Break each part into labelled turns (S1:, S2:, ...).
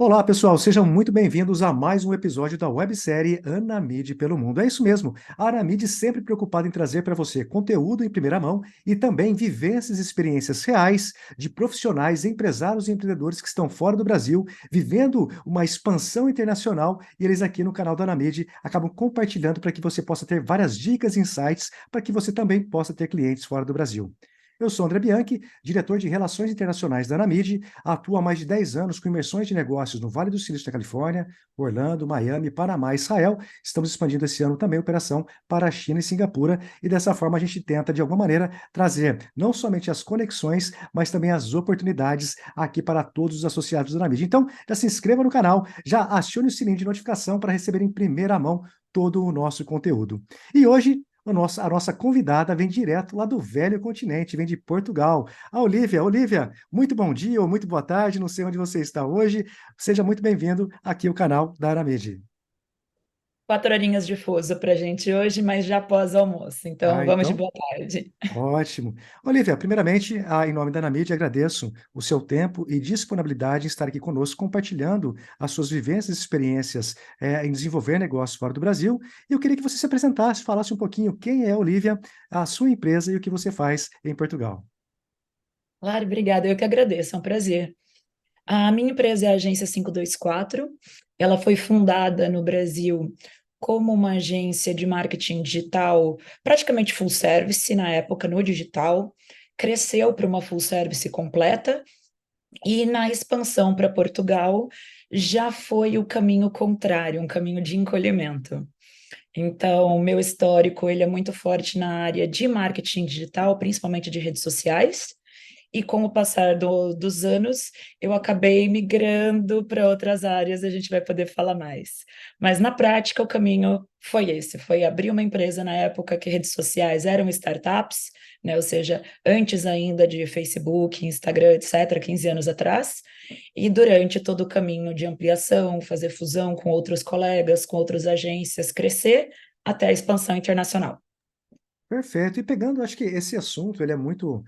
S1: Olá, pessoal, sejam muito bem-vindos a mais um episódio da websérie Anamid pelo Mundo. É isso mesmo, a Anamid sempre preocupada em trazer para você conteúdo em primeira mão e também vivências e experiências reais de profissionais, empresários e empreendedores que estão fora do Brasil, vivendo uma expansão internacional, e eles aqui no canal da Anamid acabam compartilhando para que você possa ter várias dicas e insights para que você também possa ter clientes fora do Brasil. Eu sou André Bianchi, diretor de Relações Internacionais da Anamid, atuo há mais de 10 anos com imersões de negócios no Vale do Silício da Califórnia, Orlando, Miami, Panamá e Israel. Estamos expandindo esse ano também a operação para a China e Singapura, e dessa forma a gente tenta, de alguma maneira, trazer não somente as conexões, mas também as oportunidades aqui para todos os associados da Anamid. Então, já se inscreva no canal, já acione o sininho de notificação para receber em primeira mão todo o nosso conteúdo. E hoje a nossa convidada vem direto lá do velho continente, vem de Portugal. A Olivia. Olivia, muito bom dia ou muito boa tarde, não sei onde você está hoje. Seja muito bem-vindo aqui ao canal da Aramid.
S2: 4 horinhas de fuso para a gente hoje, mas já pós-almoço. Então,
S1: Ah,
S2: vamos de
S1: então,
S2: boa tarde.
S1: ótimo. Olivia, primeiramente, em nome da Aramid, agradeço o seu tempo e disponibilidade em estar aqui conosco, compartilhando as suas vivências e experiências em desenvolver negócios fora do Brasil. E eu queria que você se apresentasse, falasse um pouquinho quem é a Olivia, a sua empresa e o que você faz em Portugal.
S2: Claro, obrigada. Eu que agradeço, é um prazer. A minha empresa é a Agência 524. Ela foi fundada no Brasil como uma agência de marketing digital, praticamente full service na época, no digital. Cresceu para uma full service completa e na expansão para Portugal já foi o caminho contrário, um caminho de encolhimento. Então, o meu histórico, ele é muito forte na área de marketing digital, principalmente de redes sociais, e com o passar dos anos, eu acabei migrando para outras áreas, a gente vai poder falar mais. Mas na prática, o caminho foi esse, foi abrir uma empresa na época que redes sociais eram startups, né? Ou seja, antes ainda de Facebook, Instagram, etc., 15 anos atrás, e durante todo o caminho de ampliação, fazer fusão com outros colegas, com outras agências, crescer até a expansão internacional.
S1: Perfeito. E pegando, acho que esse assunto ele é muito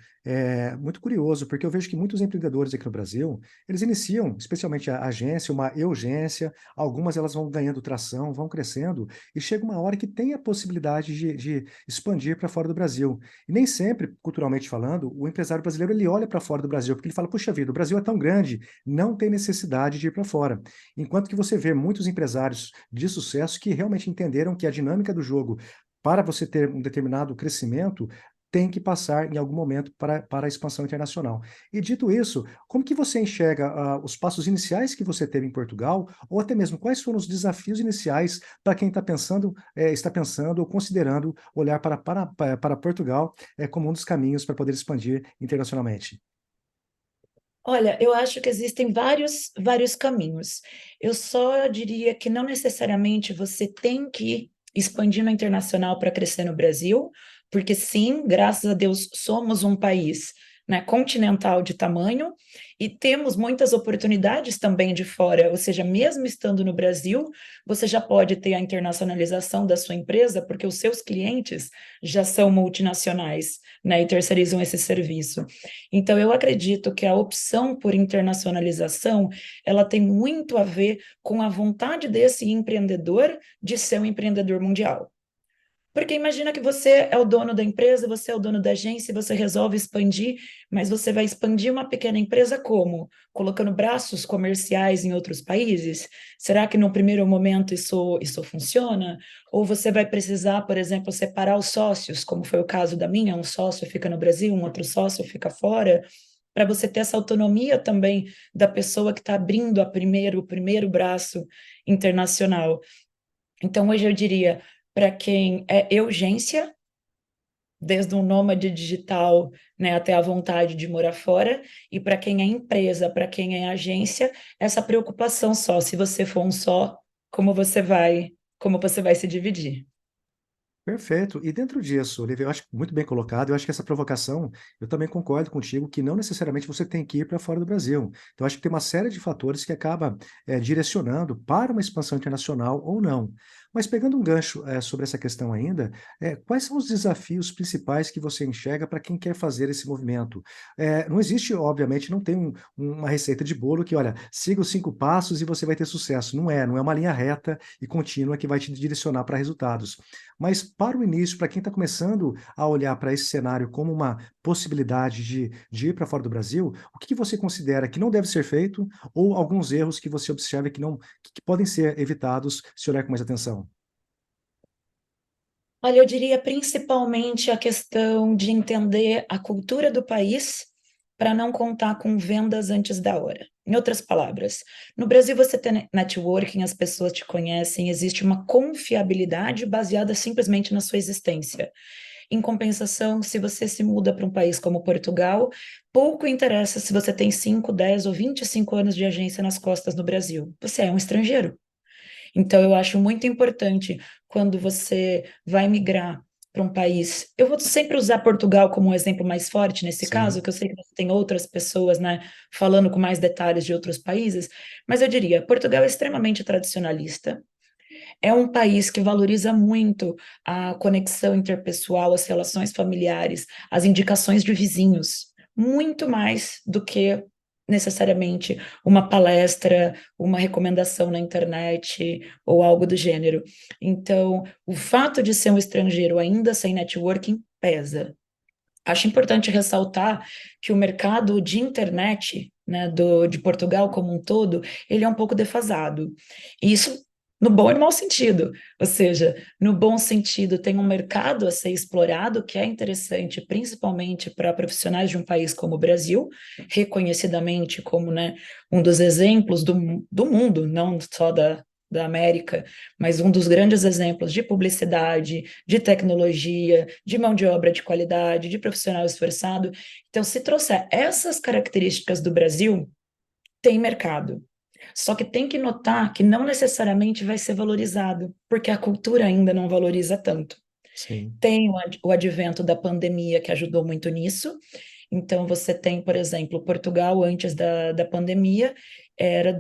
S1: curioso, porque eu vejo que muitos empreendedores aqui no Brasil, eles iniciam, especialmente a agência, uma urgência, algumas elas vão ganhando tração, vão crescendo, e chega uma hora que tem a possibilidade de expandir para fora do Brasil. E nem sempre, culturalmente falando, o empresário brasileiro ele olha para fora do Brasil, porque ele fala, puxa vida, o Brasil é tão grande, não tem necessidade de ir para fora. Enquanto que você vê muitos empresários de sucesso que realmente entenderam que a dinâmica do jogo para você ter um determinado crescimento, tem que passar em algum momento para a expansão internacional. E dito isso, como que você enxerga os passos iniciais que você teve em Portugal, ou até mesmo quais foram os desafios iniciais para quem está pensando ou considerando olhar para Portugal como um dos caminhos para poder expandir internacionalmente?
S2: Olha, eu acho que existem vários caminhos. Eu só diria que não necessariamente você tem que expandir no internacional para crescer no Brasil, porque sim, graças a Deus, somos um país, né, continental de tamanho e temos muitas oportunidades também de fora, ou seja, mesmo estando no Brasil, você já pode ter a internacionalização da sua empresa, porque os seus clientes já são multinacionais, né, e terceirizam esse serviço. Então, eu acredito que a opção por internacionalização, ela tem muito a ver com a vontade desse empreendedor de ser um empreendedor mundial. Porque imagina que você é o dono da empresa, você é o dono da agência, você resolve expandir, mas você vai expandir uma pequena empresa como? Colocando braços comerciais em outros países? Será que no primeiro momento isso funciona? Ou você vai precisar, por exemplo, separar os sócios, como foi o caso da minha, um sócio fica no Brasil, um outro sócio fica fora, para você ter essa autonomia também da pessoa que está abrindo o primeiro braço internacional. Então, hoje eu diria, para quem é urgência, desde um nômade digital, né, até a vontade de morar fora, e para quem é empresa, para quem é agência, essa preocupação só, se você for um só, como você vai se dividir.
S1: Perfeito. E dentro disso, Olivia, eu acho muito bem colocado. Eu acho que essa provocação, eu também concordo contigo que não necessariamente você tem que ir para fora do Brasil. Então, eu acho que tem uma série de fatores que acaba direcionando para uma expansão internacional ou não. Mas pegando um gancho, sobre essa questão ainda, quais são os desafios principais que você enxerga para quem quer fazer esse movimento? Não existe, obviamente, não tem uma receita de bolo que, olha, siga os 5 passos e você vai ter sucesso. Não é uma linha reta e contínua que vai te direcionar para resultados. Mas para o início, para quem está começando a olhar para esse cenário como uma possibilidade de ir para fora do Brasil, o que que você considera que não deve ser feito ou alguns erros que você observa que podem ser evitados se olhar com mais atenção?
S2: Olha, eu diria principalmente a questão de entender a cultura do país para não contar com vendas antes da hora. Em outras palavras, no Brasil você tem networking, as pessoas te conhecem, existe uma confiabilidade baseada simplesmente na sua existência. Em compensação, se você se muda para um país como Portugal, pouco interessa se você tem 5, 10 ou 25 anos de agência nas costas no Brasil. Você é um estrangeiro. Então, eu acho muito importante quando você vai migrar para um país. Eu vou sempre usar Portugal como um exemplo mais forte nesse caso,
S1: Sim,
S2: que eu sei que você tem outras pessoas, né, falando com mais detalhes de outros países, mas eu diria, Portugal é extremamente tradicionalista. É um país que valoriza muito a conexão interpessoal, as relações familiares, as indicações de vizinhos, muito mais do que necessariamente uma palestra, uma recomendação na internet ou algo do gênero. Então, o fato de ser um estrangeiro ainda sem networking pesa. Acho importante ressaltar que o mercado de internet, né, de Portugal como um todo, ele é um pouco defasado. E isso no bom e no mau sentido. Ou seja, no bom sentido, tem um mercado a ser explorado que é interessante, principalmente para profissionais de um país como o Brasil, reconhecidamente como, né, um dos exemplos do mundo, não só da América, mas um dos grandes exemplos de publicidade, de tecnologia, de mão de obra de qualidade, de profissional esforçado. Então, se trouxer essas características do Brasil, tem mercado. Só que tem que notar que não necessariamente vai ser valorizado, porque a cultura ainda não valoriza tanto.
S1: sim.
S2: Tem o advento da pandemia que ajudou muito nisso. Então, você tem, por exemplo, Portugal, antes da pandemia, era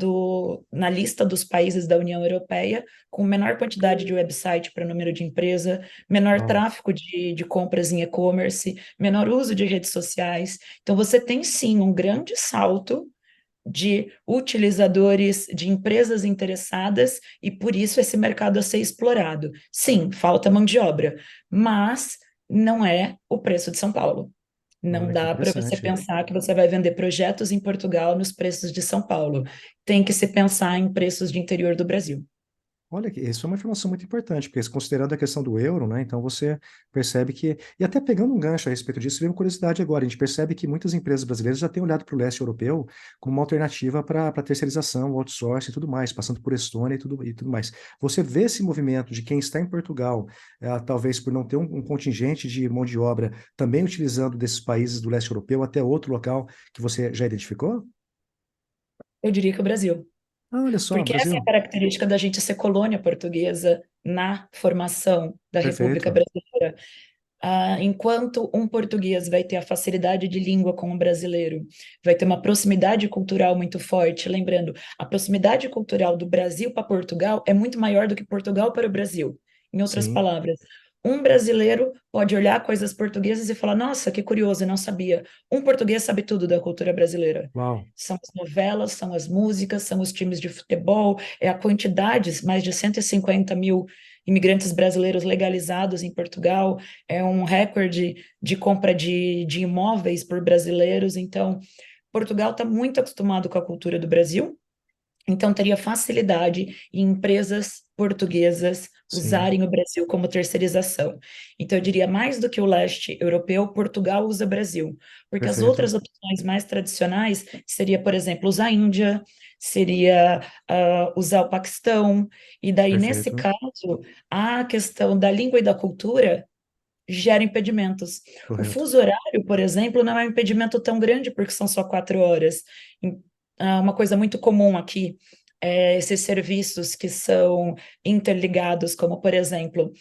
S2: na lista dos países da União Europeia com menor quantidade de website para número de empresa, menor
S1: Uau,
S2: tráfego de compras em e-commerce, menor uso de redes sociais. Então, você tem sim um grande salto de utilizadores, de empresas interessadas, e por isso esse mercado a ser explorado. Sim, falta mão de obra, mas não é o preço de São Paulo. Não
S1: olha que
S2: dá para você
S1: interessante.
S2: pensar que você vai vender projetos em Portugal nos preços de São Paulo. Tem que se pensar em preços de interior do Brasil.
S1: Olha, que isso é uma informação muito importante, porque considerando a questão do euro, né, então você percebe que, e até pegando um gancho a respeito disso, veio uma curiosidade agora, a gente percebe que muitas empresas brasileiras já têm olhado para o leste europeu como uma alternativa para terceirização, outsourcing e tudo mais, passando por Estônia e tudo mais. Você vê esse movimento de quem está em Portugal, talvez por não ter um contingente de mão de obra, também utilizando desses países do leste europeu até outro local que você já identificou?
S2: Eu diria que o Brasil.
S1: Ah, olha só,
S2: Porque essa é a
S1: Brasil,
S2: característica da gente ser colônia portuguesa na formação da República
S1: perfeito.
S2: Brasileira. Enquanto um português vai ter a facilidade de língua com um brasileiro, vai ter uma proximidade cultural muito forte. Lembrando, a proximidade cultural do Brasil para Portugal é muito maior do que Portugal para o Brasil. Em outras
S1: Sim,
S2: palavras, um brasileiro pode olhar coisas portuguesas e falar: Nossa, que curioso, eu não sabia. Um português sabe tudo da cultura brasileira.
S1: uau,
S2: São as novelas, são as músicas, são os times de futebol, é a quantidade, mais de 150 mil imigrantes brasileiros legalizados em Portugal, é um recorde de compra de imóveis por brasileiros. Então, Portugal está muito acostumado com a cultura do Brasil, então teria facilidade em empresas portuguesas
S1: sim,
S2: usarem o Brasil como terceirização. Então, eu diria mais do que o leste europeu, Portugal usa Brasil, porque as
S1: perfeito,
S2: outras opções mais tradicionais seria, por exemplo, usar a Índia, seria usar o Paquistão, e daí, nesse
S1: perfeito,
S2: caso, a questão da língua e da cultura gera impedimentos. O
S1: correto.
S2: fuso horário, por exemplo, não é um impedimento tão grande, porque são só 4 horas. Uma coisa muito comum aqui é esses serviços que são interligados, como, por exemplo,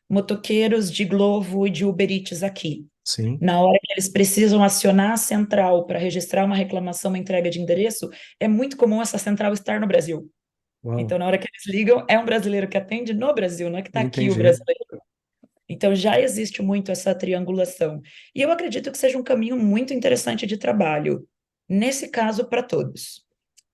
S2: motoqueiros de Glovo e de Uber Eats aqui.
S1: Sim,
S2: Na hora que eles precisam acionar a central para registrar uma reclamação, uma entrega de endereço, é muito comum essa central estar no Brasil.
S1: Uau,
S2: Então, na hora que eles ligam, é um brasileiro que atende no Brasil, não é que está aqui o
S1: entendi.
S2: brasileiro. Então, já existe muito essa triangulação. E eu acredito que seja um caminho muito interessante de trabalho, nesse caso, para todos.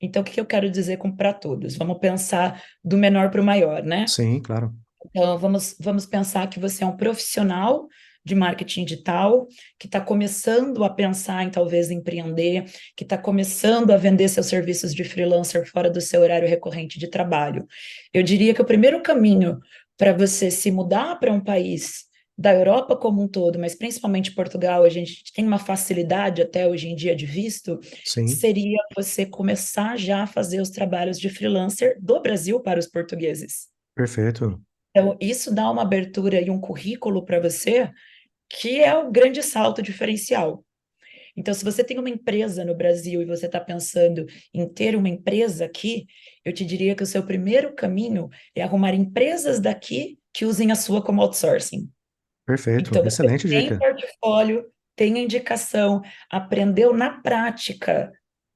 S2: Então, o que eu quero dizer com para todos? Vamos pensar do menor para o maior, né?
S1: Sim, claro.
S2: Então, vamos pensar que você é um profissional de marketing digital, que está começando a pensar em talvez empreender, que está começando a vender seus serviços de freelancer fora do seu horário recorrente de trabalho. Eu diria que o primeiro caminho para você se mudar para um país da Europa como um todo, mas principalmente Portugal, a gente tem uma facilidade até hoje em dia de visto,
S1: Sim,
S2: seria você começar já a fazer os trabalhos de freelancer do Brasil para os portugueses.
S1: perfeito.
S2: Então, isso dá uma abertura e um currículo para você que é o grande salto diferencial. Então, se você tem uma empresa no Brasil e você está pensando em ter uma empresa aqui, eu te diria que o seu primeiro caminho é arrumar empresas daqui que usem a sua como outsourcing.
S1: Perfeito.
S2: Então, você
S1: Excelente
S2: tem
S1: dica.
S2: portfólio, tem indicação, aprendeu na prática,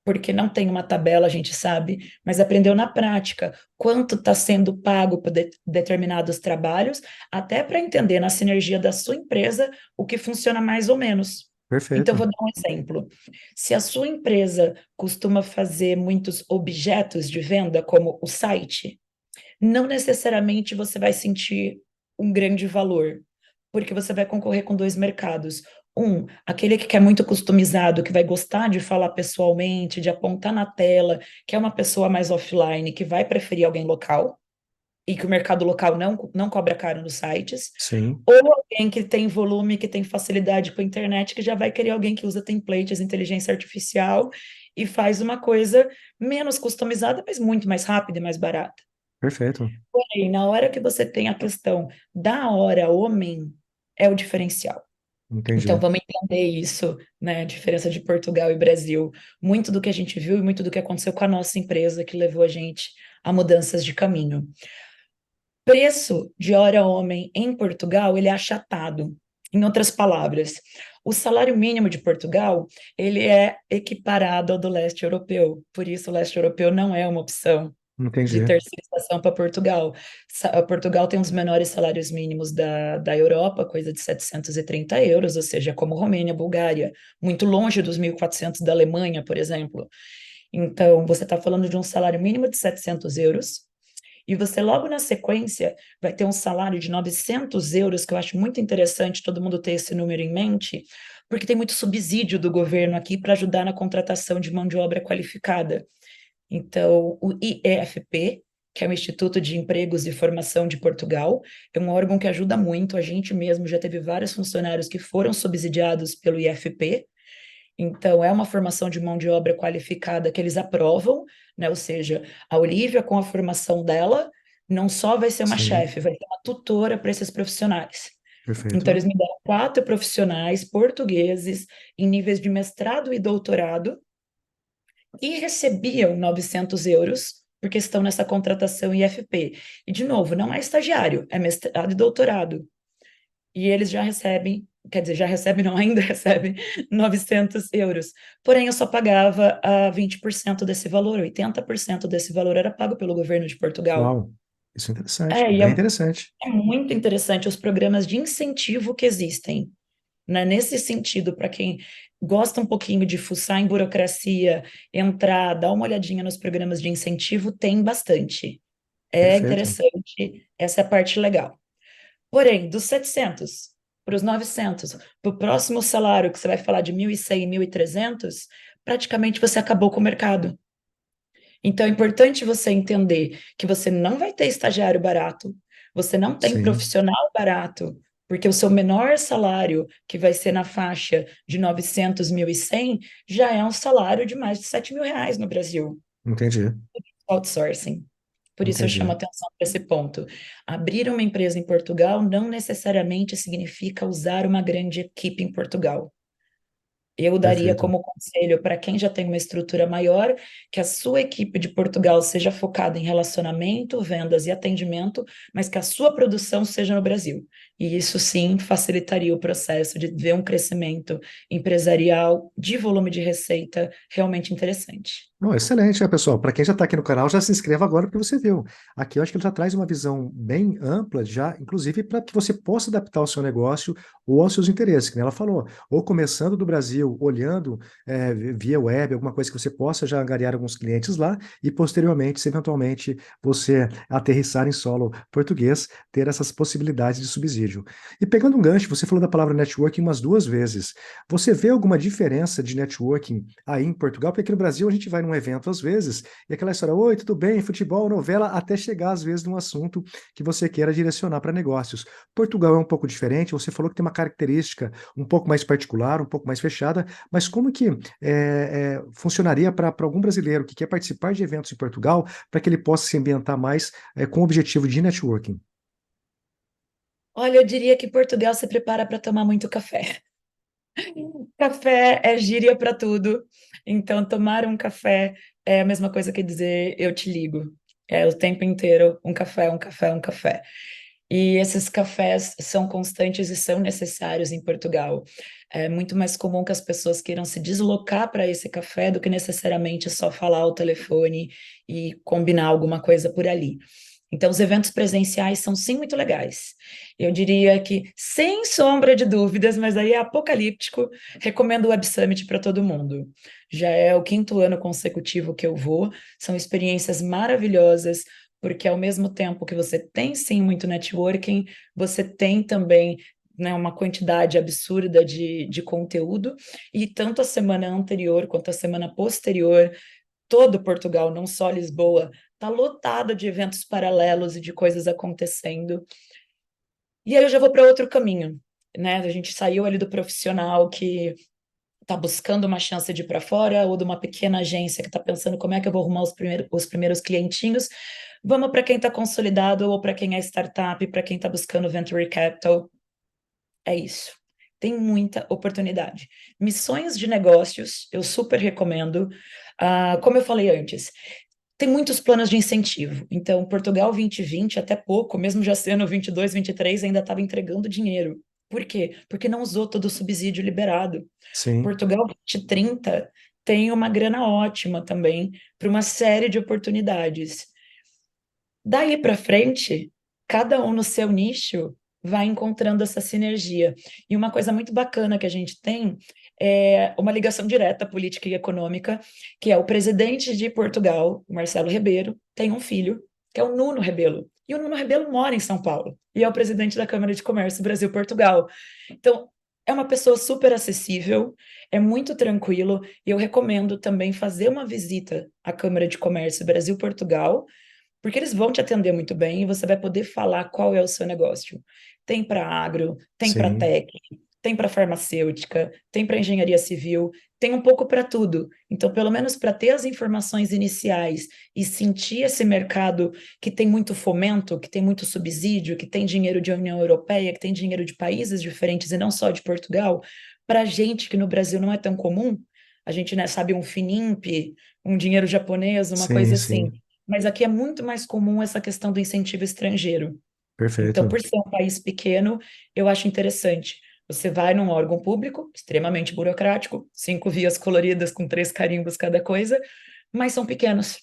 S2: porque não tem uma tabela, a gente sabe, mas aprendeu na prática quanto está sendo pago por determinados trabalhos, até para entender na sinergia da sua empresa o que funciona mais ou menos. Então,
S1: Perfeito.
S2: vou dar um exemplo. Se a sua empresa costuma fazer muitos objetos de venda, como o site, não necessariamente você vai sentir um grande valor, porque você vai concorrer com dois mercados. Um, aquele que quer muito customizado, que vai gostar de falar pessoalmente, de apontar na tela, que é uma pessoa mais offline, que vai preferir alguém local, e que o mercado local não cobra caro nos sites.
S1: Sim,
S2: Ou alguém que tem volume, que tem facilidade com a internet, que já vai querer alguém que usa templates, inteligência artificial, e faz uma coisa menos customizada, mas muito mais rápida e mais barata.
S1: perfeito.
S2: Porém, na hora que você tem a questão da hora homem, é o diferencial. Então,
S1: Entendi.
S2: vamos entender isso, né? A diferença de Portugal e Brasil. Muito do que a gente viu e muito do que aconteceu com a nossa empresa que levou a gente a mudanças de caminho. Preço de hora homem em Portugal, ele é achatado. Em outras palavras, o salário mínimo de Portugal, ele é equiparado ao do leste europeu. Por isso, o leste europeu não é uma opção de
S1: Entendi.
S2: terceirização para Portugal. Portugal tem um dos menores salários mínimos da Europa, coisa de 730 euros, ou seja, como Romênia, Bulgária, muito longe dos 1.400 da Alemanha, por exemplo. Então, você está falando de um salário mínimo de 700 euros, e você logo na sequência vai ter um salário de 900 euros, que eu acho muito interessante todo mundo ter esse número em mente, porque tem muito subsídio do governo aqui para ajudar na contratação de mão de obra qualificada. Então, o IEFP, que é o Instituto de Empregos e Formação de Portugal, é um órgão que ajuda muito. A gente mesmo já teve vários funcionários que foram subsidiados pelo IFP. Então, é uma formação de mão de obra qualificada que eles aprovam, né? Ou seja, a Olivia, com a formação dela, não só vai ser uma
S1: Sim,
S2: chefe, vai ser uma tutora para esses profissionais. Então,
S1: perfeito.
S2: eles me deram 4 profissionais portugueses em níveis de mestrado e doutorado e recebiam 900 euros porque estão nessa contratação IFP. E, de novo, não é estagiário, é mestrado e doutorado. E eles já recebem, quer dizer, já recebem, não, ainda recebem 900 euros. Porém, eu só pagava a 20% desse valor, 80% desse valor era pago pelo governo de Portugal.
S1: Uau. Isso é interessante.
S2: É, e
S1: Bem interessante.
S2: é muito interessante os programas de incentivo que existem, né? Nesse sentido, para quem gosta um pouquinho de fuçar em burocracia, entrar, dar uma olhadinha nos programas de incentivo, tem bastante. É
S1: Perfeito.
S2: interessante, essa é a parte legal. Porém, dos 700 para os 900, para o próximo salário, que você vai falar de 1.100, 1.300, praticamente você acabou com o mercado. Então, é importante você entender que você não vai ter estagiário barato, você não tem
S1: Sim,
S2: profissional barato, porque o seu menor salário, que vai ser na faixa de 900, 1.100, já é um salário de mais de 7 mil reais no Brasil,
S1: entendi.
S2: outsourcing. Por isso eu chamo
S1: Entendi.
S2: atenção para esse ponto. Abrir uma empresa em Portugal não necessariamente significa usar uma grande equipe em Portugal. Eu daria
S1: Perfeito.
S2: como conselho para quem já tem uma estrutura maior que a sua equipe de Portugal seja focada em relacionamento, vendas e atendimento, mas que a sua produção seja no Brasil. E isso sim facilitaria o processo de ver um crescimento empresarial de volume de receita realmente interessante.
S1: Não, excelente, né, pessoal? Para quem já está aqui no canal, já se inscreva agora porque você viu. Aqui eu acho que ele já traz uma visão bem ampla, já, inclusive para que você possa adaptar o seu negócio ou aos seus interesses, que nem ela falou. Ou começando do Brasil, olhando via web, alguma coisa que você possa já angariar alguns clientes lá, e posteriormente, se eventualmente você aterrissar em solo português, ter essas possibilidades de subsídio. E pegando um gancho, você falou da palavra networking umas duas vezes. Você vê alguma diferença de networking aí em Portugal? Porque aqui no Brasil a gente vai num evento às vezes, e aquela história, oi, tudo bem, futebol, novela, até chegar às vezes num assunto que você queira direcionar para negócios. Portugal é um pouco diferente, você falou que tem uma característica um pouco mais particular, um pouco mais fechada, mas como que funcionaria para algum brasileiro que quer participar de eventos em Portugal, para que ele possa se ambientar mais com o objetivo de networking?
S2: Olha, eu diria que Portugal se prepara para tomar muito café. Café é gíria para tudo. Então, tomar um café é a mesma coisa que dizer eu te ligo. É o tempo inteiro um café, um café, um café. E esses cafés são constantes e são necessários em Portugal. É muito mais comum que as pessoas queiram se deslocar para esse café do que necessariamente só falar ao telefone e combinar alguma coisa por ali. Então, os eventos presenciais são sim muito legais. Eu diria que, sem sombra de dúvidas, mas aí é apocalíptico, recomendo o Web Summit para todo mundo. Já é o quinto ano consecutivo que eu vou, são experiências maravilhosas, porque ao mesmo tempo que você tem sim muito networking, você tem também, né, uma quantidade absurda de conteúdo, e tanto a semana anterior quanto a semana posterior, todo Portugal, não só Lisboa, está lotado de eventos paralelos e de coisas acontecendo. E aí eu já vou para outro caminho, né? A gente saiu ali do profissional que está buscando uma chance de ir para fora, ou de uma pequena agência que está pensando como é que eu vou arrumar os primeiros clientinhos. Vamos para quem está consolidado, ou para quem é startup, para quem está buscando venture capital. É isso. Tem muita oportunidade. Missões de negócios, eu super recomendo. Como eu falei antes, tem muitos planos de incentivo. Então, Portugal 2020, até pouco, mesmo já sendo 22, 23, ainda estava entregando dinheiro. Por quê? Porque não usou todo o subsídio liberado.
S1: Sim,
S2: Portugal 2030 tem uma grana ótima também para uma série de oportunidades. Daí para frente, cada um no seu nicho vai encontrando essa sinergia. E uma coisa muito bacana que a gente tem é uma ligação direta política e econômica, que é o presidente de Portugal, o Marcelo Rebelo, tem um filho, que é o Nuno Rebelo. E o Nuno Rebelo mora em São Paulo e é o presidente da Câmara de Comércio Brasil-Portugal. Então, é uma pessoa super acessível, é muito tranquilo, e eu recomendo também fazer uma visita à Câmara de Comércio Brasil-Portugal, porque eles vão te atender muito bem e você vai poder falar qual é o seu negócio. Tem para agro, tem para
S1: sim,
S2: tech, tem para farmacêutica, tem para engenharia civil, tem um pouco para tudo. Então, pelo menos para ter as informações iniciais e sentir esse mercado que tem muito fomento, que tem muito subsídio, que tem dinheiro de União Europeia, que tem dinheiro de países diferentes e não só de Portugal, para gente que no Brasil não é tão comum, a gente, né, sabe, um Finimp, um dinheiro japonês, uma
S1: sim,
S2: coisa assim,
S1: sim,
S2: mas aqui é muito mais comum essa questão do incentivo estrangeiro. Então,
S1: perfeito.
S2: por ser um país pequeno, eu acho interessante. Você vai num órgão público, extremamente burocrático, 5 vias coloridas com 3 carimbos cada coisa, mas são pequenos.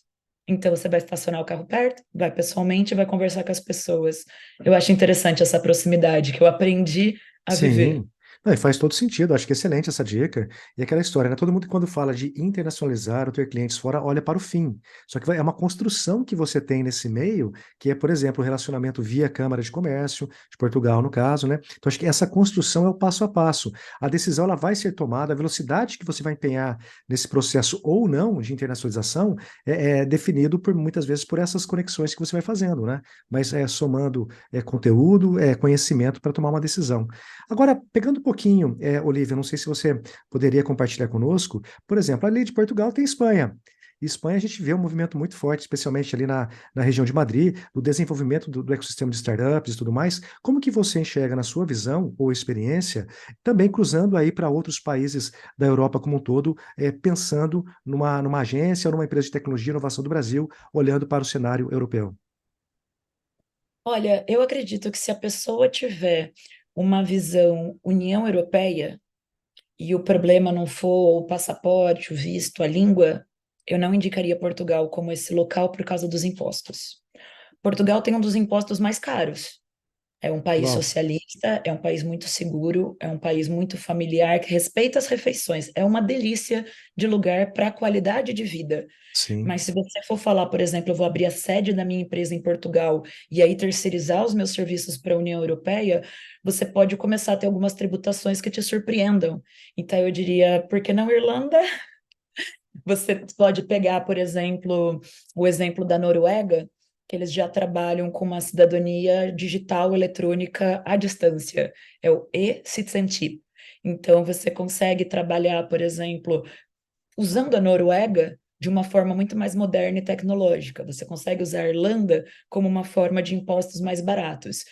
S2: Então, você vai estacionar o carro perto, vai pessoalmente, vai conversar com as pessoas. Eu acho interessante essa proximidade que eu aprendi a viver.
S1: Sim. Não, e faz todo sentido, acho que é excelente essa dica. E aquela história, né? Todo mundo, quando fala de internacionalizar ou ter clientes fora, olha para o fim. Só que é uma construção que você tem nesse meio, que é, por exemplo, o relacionamento via Câmara de Comércio, de Portugal, no caso, né? Então, acho que essa construção é o passo a passo. A decisão ela vai ser tomada, a velocidade que você vai empenhar nesse processo ou não de internacionalização é definido por muitas vezes por essas conexões que você vai fazendo, né? Mas somando conteúdo, conhecimento para tomar uma decisão. Agora, pegando um pouquinho, Olivia, não sei se você poderia compartilhar conosco, por exemplo, ali de Portugal tem Espanha. E Espanha a gente vê um movimento muito forte, especialmente ali na região de Madrid, do desenvolvimento do ecossistema de startups e tudo mais. Como que você enxerga na sua visão ou experiência, também cruzando aí para outros países da Europa como um todo, pensando numa agência ou numa empresa de tecnologia e inovação do Brasil, olhando para o cenário europeu?
S2: Olha, eu acredito que se a pessoa tiver uma visão União Europeia e o problema não for o passaporte, o visto, a língua, eu não indicaria Portugal como esse local por causa dos impostos. Portugal tem um dos impostos mais caros. É um país
S1: Uau,
S2: socialista, é um país muito seguro, é um país muito familiar, que respeita as refeições. É uma delícia de lugar para qualidade de vida.
S1: sim.
S2: Mas se você for falar, por exemplo, eu vou abrir a sede da minha empresa em Portugal e aí terceirizar os meus serviços para a União Europeia, você pode começar a ter algumas tributações que te surpreendam. Então, eu diria, por que não Irlanda? Você pode pegar, por exemplo, o exemplo da Noruega, que eles já trabalham com uma cidadania digital eletrônica à distância, é o e-citizenship. Então, você consegue trabalhar, por exemplo, usando a Noruega de uma forma muito mais moderna e tecnológica. Você consegue usar a Irlanda como uma forma de impostos mais baratos.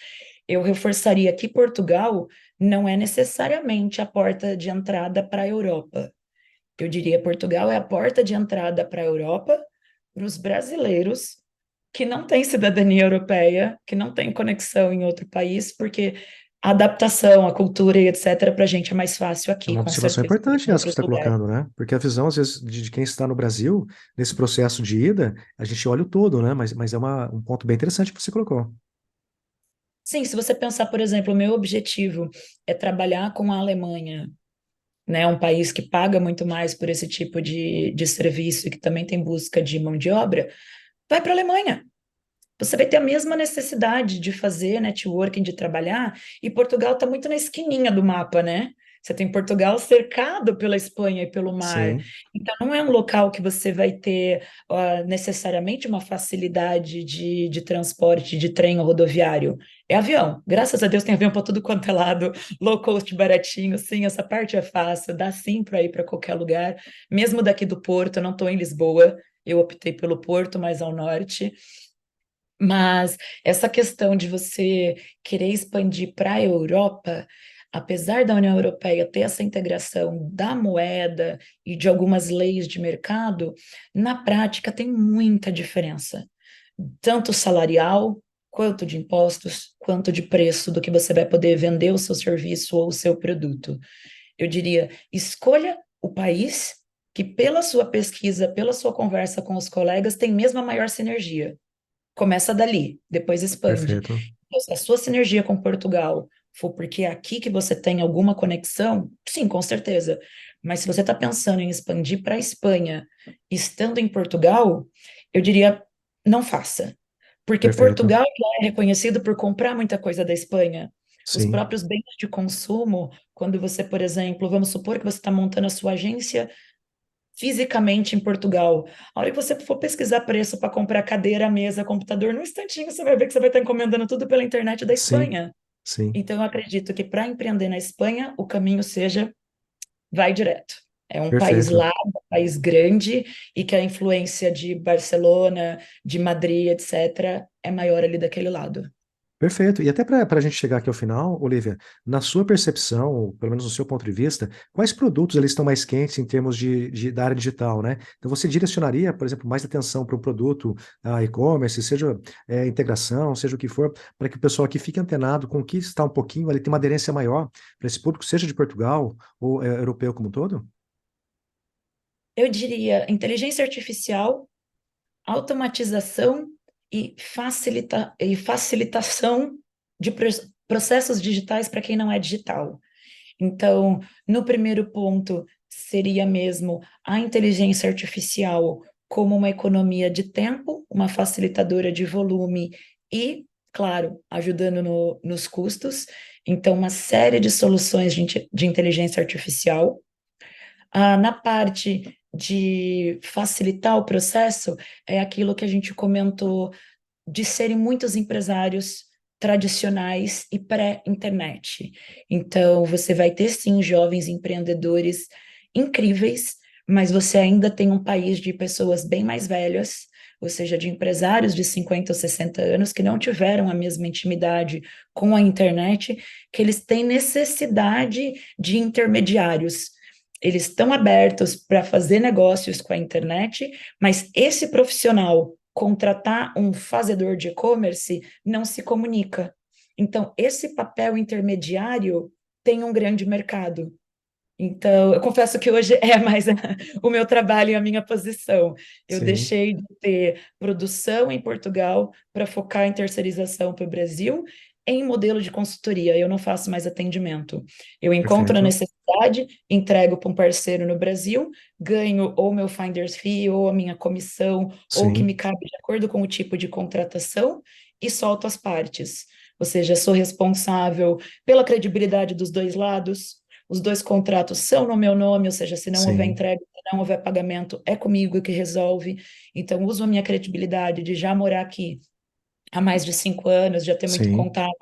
S2: Eu reforçaria que Portugal não é necessariamente a porta de entrada para a Europa. Eu diria Portugal é a porta de entrada para a Europa para os brasileiros que não têm cidadania europeia, que não têm conexão em outro país, porque a adaptação, a cultura e etc. para a gente é mais fácil
S1: É
S2: aqui,
S1: uma
S2: com
S1: observação
S2: certeza, do que
S1: importante
S2: em
S1: essa que você
S2: outros
S1: está
S2: lugares.
S1: colocando, né? Porque a visão, às vezes, de quem está no Brasil, nesse processo de ida, a gente olha o todo, né? Mas é um ponto bem interessante que você colocou.
S2: Sim, se você pensar, por exemplo, o meu objetivo é trabalhar com a Alemanha, né, um país que paga muito mais por esse tipo de serviço e que também tem busca de mão de obra, vai para a Alemanha. Você vai ter a mesma necessidade de fazer networking, de trabalhar, e Portugal está muito na esquininha do mapa, né? Você tem Portugal cercado pela Espanha e pelo mar.
S1: Sim,
S2: Então, não é um local que você vai ter necessariamente uma facilidade de transporte de trem ou rodoviário. É avião. Graças a Deus tem avião para tudo quanto é lado, low cost baratinho, sim, essa parte é fácil, dá sim para ir para qualquer lugar. Mesmo daqui do Porto, eu não estou em Lisboa, eu optei pelo Porto, mais ao norte. Mas essa questão de você querer expandir para a Europa, apesar da União Europeia ter essa integração da moeda e de algumas leis de mercado, na prática tem muita diferença, tanto salarial, quanto de impostos, quanto de preço do que você vai poder vender o seu serviço ou o seu produto. Eu diria, escolha o país que, pela sua pesquisa, pela sua conversa com os colegas, tem mesmo a maior sinergia. Começa dali, depois expande.
S1: perfeito.
S2: Então, se a sua sinergia com Portugal for porque é aqui que você tem alguma conexão, sim, com certeza. Mas se você está pensando em expandir para a Espanha, estando em Portugal, eu diria, não faça. Porque
S1: Perfeito.
S2: Portugal já é reconhecido por comprar muita coisa da Espanha. Os
S1: Sim,
S2: próprios bens de consumo, quando você, por exemplo, vamos supor que você está montando a sua agência fisicamente em Portugal. A hora que você for pesquisar preço para comprar cadeira, mesa, computador, num instantinho você vai ver que você vai estar encomendando tudo pela internet da
S1: sim,
S2: Espanha.
S1: sim.
S2: Então, eu acredito que para empreender na Espanha, o caminho seja vai direto. É um país
S1: Perfeito.
S2: largo, um país grande, e que a influência de Barcelona, de Madrid, etc., é maior ali daquele lado.
S1: Perfeito. E até para a gente chegar aqui ao final, Olivia, na sua percepção, ou pelo menos no seu ponto de vista, quais produtos eles estão mais quentes em termos da área digital, né? Então você direcionaria, por exemplo, mais atenção para o produto e-commerce, seja integração, seja o que for, para que o pessoal aqui fique antenado com o que está um pouquinho, ele tem uma aderência maior para esse público, seja de Portugal ou europeu como um todo?
S2: Eu diria inteligência artificial, automatização e facilitação de processos digitais para quem não é digital. Então, no primeiro ponto, seria mesmo a inteligência artificial como uma economia de tempo, uma facilitadora de volume e, claro, ajudando nos custos. Então, uma série de soluções de inteligência artificial. Na parte de facilitar o processo, é aquilo que a gente comentou de serem muitos empresários tradicionais e pré-internet. Então, você vai ter sim jovens empreendedores incríveis, mas você ainda tem um país de pessoas bem mais velhas, ou seja, de empresários de 50 ou 60 anos que não tiveram a mesma intimidade com a internet, que eles têm necessidade de intermediários. Eles estão abertos para fazer negócios com a internet, mas esse profissional contratar um fazedor de e-commerce não se comunica. Então, esse papel intermediário tem um grande mercado. Então, eu confesso que hoje é mais o meu trabalho e a minha posição. Eu
S1: Sim,
S2: deixei de ter produção em Portugal para focar em terceirização para o Brasil em modelo de consultoria. Eu não faço mais atendimento. Eu encontro a
S1: perfeito.
S2: necessidade, entrego para um parceiro no Brasil, ganho ou meu finder's fee, ou a minha comissão, ou o que me
S1: Sim,
S2: cabe de acordo com o tipo de contratação, e solto as partes. Ou seja, sou responsável pela credibilidade dos dois lados. Os dois contratos são no meu nome, ou seja, se não houver
S1: sim,
S2: entrega, se não houver pagamento, é comigo que resolve. Então, uso a minha credibilidade de já morar aqui há mais de 5 anos, já ter muito
S1: sim,
S2: contato,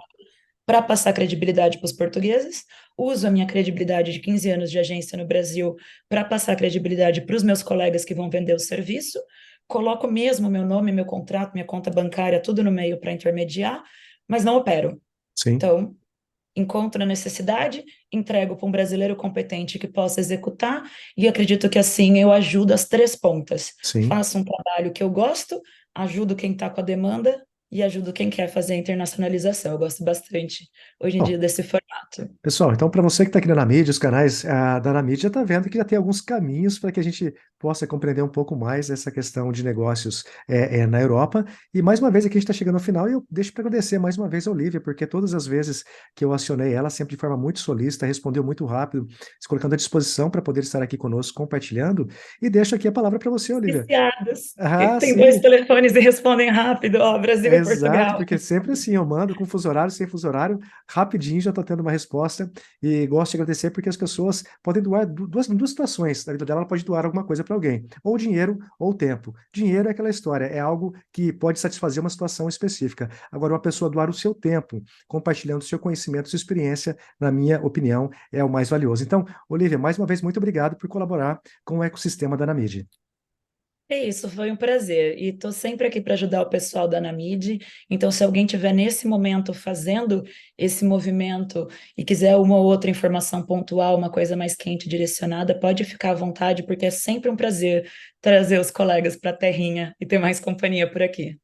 S2: para passar credibilidade para os portugueses. Uso a minha credibilidade de 15 anos de agência no Brasil para passar credibilidade para os meus colegas que vão vender o serviço. Coloco mesmo meu nome, meu contrato, minha conta bancária, tudo no meio para intermediar, mas não opero.
S1: sim,
S2: Então, encontro a necessidade, entrego para um brasileiro competente que possa executar, e acredito que assim eu ajudo as três pontas.
S1: sim.
S2: Faço um trabalho que eu gosto, ajudo quem está com a demanda e ajudo quem quer fazer a internacionalização. Eu gosto bastante hoje em dia
S1: Bom,
S2: desse formato.
S1: pessoal, então para você que está aqui na Anamídia, os canais da Anamídia já está vendo que já tem alguns caminhos para que a gente possa compreender um pouco mais essa questão de negócios na Europa. E mais uma vez aqui a gente está chegando ao final e eu deixo para agradecer mais uma vez a Olivia, porque todas as vezes que eu acionei ela, sempre de forma muito solícita, respondeu muito rápido, se colocando à disposição para poder estar aqui conosco compartilhando. E deixo aqui a palavra para você, Olivia.
S2: Viciados, que
S1: Ah,
S2: tem dois
S1: sim.
S2: telefones e respondem rápido, ó, Brasil e
S1: Exato,
S2: Portugal.
S1: porque sempre assim, eu mando com fuso horário, sem fuso horário, rapidinho já estou tendo uma resposta e gosto de agradecer porque as pessoas podem doar duas situações na vida dela, ela pode doar alguma coisa para alguém, ou dinheiro ou tempo. Dinheiro é aquela história, é algo que pode satisfazer uma situação específica. Agora, uma pessoa doar o seu tempo, compartilhando o seu conhecimento, sua experiência, na minha opinião, é o mais valioso. Então, Olivia, mais uma vez, muito obrigado por colaborar com o ecossistema da Namid.
S2: É isso, foi um prazer. E estou sempre aqui para ajudar o pessoal da Namid. Então, se alguém tiver nesse momento fazendo esse movimento e quiser uma ou outra informação pontual, uma coisa mais quente direcionada, pode ficar à vontade, porque é sempre um prazer trazer os colegas para a terrinha e ter mais companhia por aqui.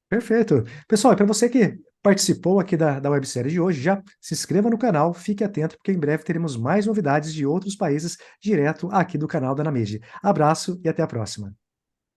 S1: Perfeito. Pessoal, para você que participou aqui da websérie de hoje, já se inscreva no canal, fique atento, porque em breve teremos mais novidades de outros países direto aqui do canal da Namid. Abraço e até a próxima.